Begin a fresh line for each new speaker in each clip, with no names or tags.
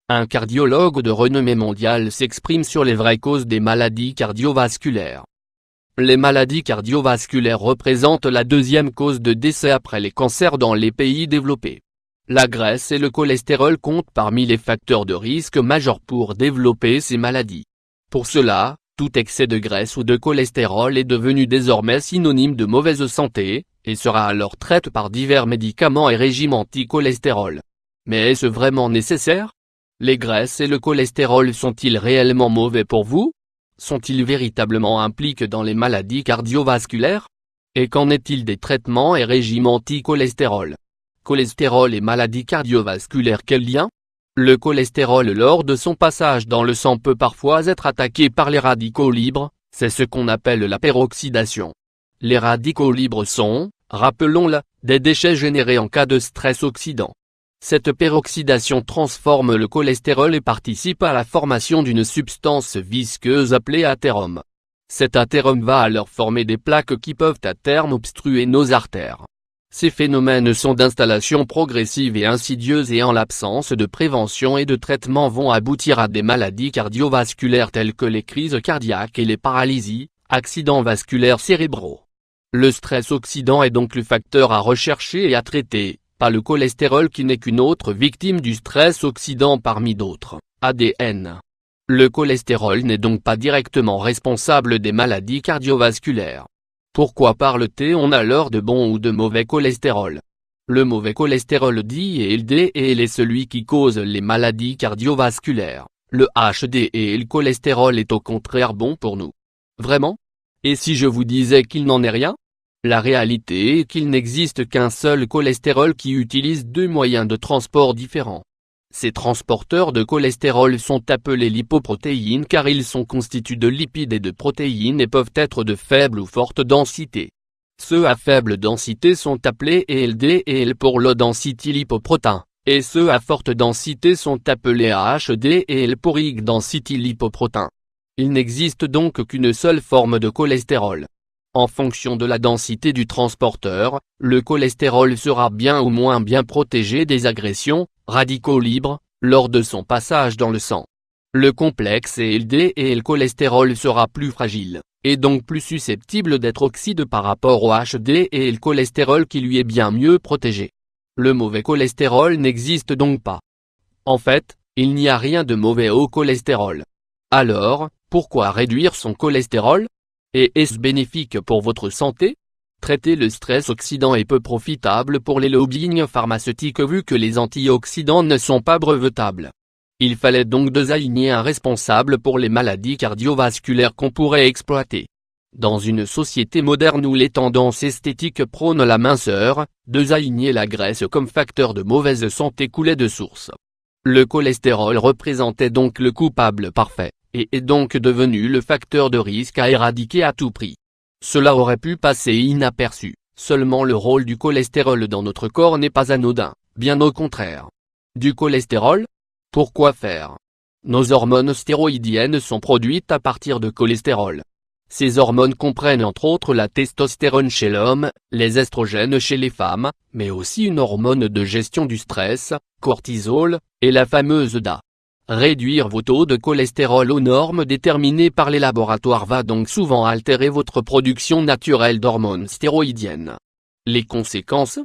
Un cardiologue de renommée mondiale s'exprime sur les vraies causes des maladies cardiovasculaires. Les maladies cardiovasculaires représentent la deuxième cause de décès après les cancers dans les pays développés. La graisse et le cholestérol comptent parmi les facteurs de risque majeurs pour développer ces maladies. Pour cela, tout excès de graisse ou de cholestérol est devenu désormais synonyme de mauvaise santé, et sera alors traité par divers médicaments et régimes anti-cholestérol. Mais est-ce vraiment nécessaire? Les graisses et le cholestérol sont-ils réellement mauvais pour vous? Sont-ils véritablement impliqués dans les maladies cardiovasculaires? Et qu'en est-il des traitements et régimes anti-cholestérol? Cholestérol et maladies cardiovasculaires, quel lien? Le cholestérol lors de son passage dans le sang peut parfois être attaqué par les radicaux libres, c'est ce qu'on appelle la peroxydation. Les radicaux libres sont, rappelons-le, des déchets générés en cas de stress oxydant. Cette peroxydation transforme le cholestérol et participe à la formation d'une substance visqueuse appelée athérome. Cet athérome va alors former des plaques qui peuvent à terme obstruer nos artères. Ces phénomènes sont d'installation progressive et insidieuse et en l'absence de prévention et de traitement vont aboutir à des maladies cardiovasculaires telles que les crises cardiaques et les paralysies, accidents vasculaires cérébraux. Le stress oxydant est donc le facteur à rechercher et à traiter, pas le cholestérol qui n'est qu'une autre victime du stress oxydant parmi d'autres, ADN. Le cholestérol n'est donc pas directement responsable des maladies cardiovasculaires. Pourquoi parle-t-on alors de bon ou de mauvais cholestérol? Le mauvais cholestérol dit LDL est celui qui cause les maladies cardiovasculaires, le HDL cholestérol est au contraire bon pour nous. Vraiment? Et si je vous disais qu'il n'en est rien? La réalité est qu'il n'existe qu'un seul cholestérol qui utilise deux moyens de transport différents. Ces transporteurs de cholestérol sont appelés lipoprotéines car ils sont constitués de lipides et de protéines et peuvent être de faible ou forte densité. Ceux à faible densité sont appelés LDL pour low density lipoprotein, et ceux à forte densité sont appelés HDL pour high density lipoprotein. Il n'existe donc qu'une seule forme de cholestérol. En fonction de la densité du transporteur, le cholestérol sera bien ou moins bien protégé des agressions, radicaux libres, lors de son passage dans le sang. Le complexe LDL cholestérol sera plus fragile, et donc plus susceptible d'être oxydé par rapport au HDL cholestérol qui lui est bien mieux protégé. Le mauvais cholestérol n'existe donc pas. En fait, il n'y a rien de mauvais au cholestérol. Alors, pourquoi réduire son cholestérol? Et est-ce bénéfique pour votre santé? Traiter le stress oxydant est peu profitable pour les lobbying pharmaceutiques vu que les antioxydants ne sont pas brevetables. Il fallait donc désigner un responsable pour les maladies cardiovasculaires qu'on pourrait exploiter. Dans une société moderne où les tendances esthétiques prônent la minceur, désigner la graisse comme facteur de mauvaise santé coulait de source. Le cholestérol représentait donc le coupable parfait, et est donc devenu le facteur de risque à éradiquer à tout prix. Cela aurait pu passer inaperçu, seulement le rôle du cholestérol dans notre corps n'est pas anodin, bien au contraire. Du cholestérol? Pourquoi faire? Nos hormones stéroïdiennes sont produites à partir de cholestérol. Ces hormones comprennent entre autres la testostérone chez l'homme, les estrogènes chez les femmes, mais aussi une hormone de gestion du stress, cortisol, et la fameuse DHA. Réduire vos taux de cholestérol aux normes déterminées par les laboratoires va donc souvent altérer votre production naturelle d'hormones stéroïdiennes. Les conséquences?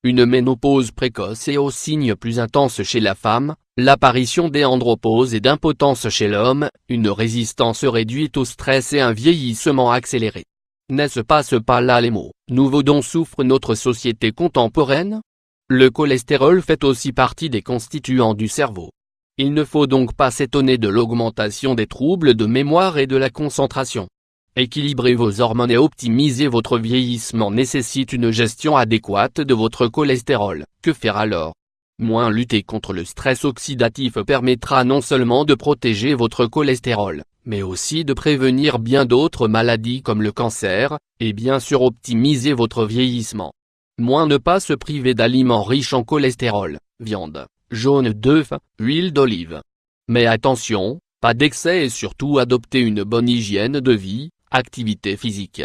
Une ménopause précoce et aux signes plus intenses chez la femme, l'apparition d'andropause et d'impotence chez l'homme, une résistance réduite au stress et un vieillissement accéléré. N'est-ce pas là les mots nouveaux dont souffre notre société contemporaine? Le cholestérol fait aussi partie des constituants du cerveau. Il ne faut donc pas s'étonner de l'augmentation des troubles de mémoire et de la concentration. Équilibrer vos hormones et optimiser votre vieillissement nécessite une gestion adéquate de votre cholestérol. Que faire alors? Moins lutter contre le stress oxydatif permettra non seulement de protéger votre cholestérol, mais aussi de prévenir bien d'autres maladies comme le cancer, et bien sûr optimiser votre vieillissement. Moins ne pas se priver d'aliments riches en cholestérol, viande, jaune d'œuf, huile d'olive. Mais attention, pas d'excès et surtout adopter une bonne hygiène de vie, activité physique.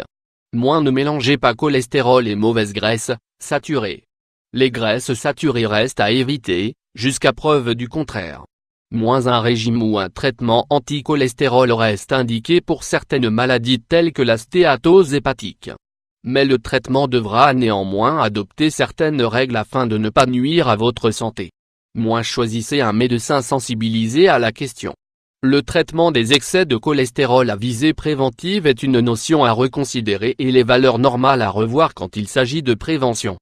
Moins ne mélangez pas cholestérol et mauvaise graisse, saturée. Les graisses saturées restent à éviter, jusqu'à preuve du contraire. Moins un régime ou un traitement anti-cholestérol reste indiqué pour certaines maladies telles que la stéatose hépatique. Mais le traitement devra néanmoins adopter certaines règles afin de ne pas nuire à votre santé. Choisissez un médecin sensibilisé à la question. Le traitement des excès de cholestérol à visée préventive est une notion à reconsidérer et les valeurs normales à revoir quand il s'agit de prévention.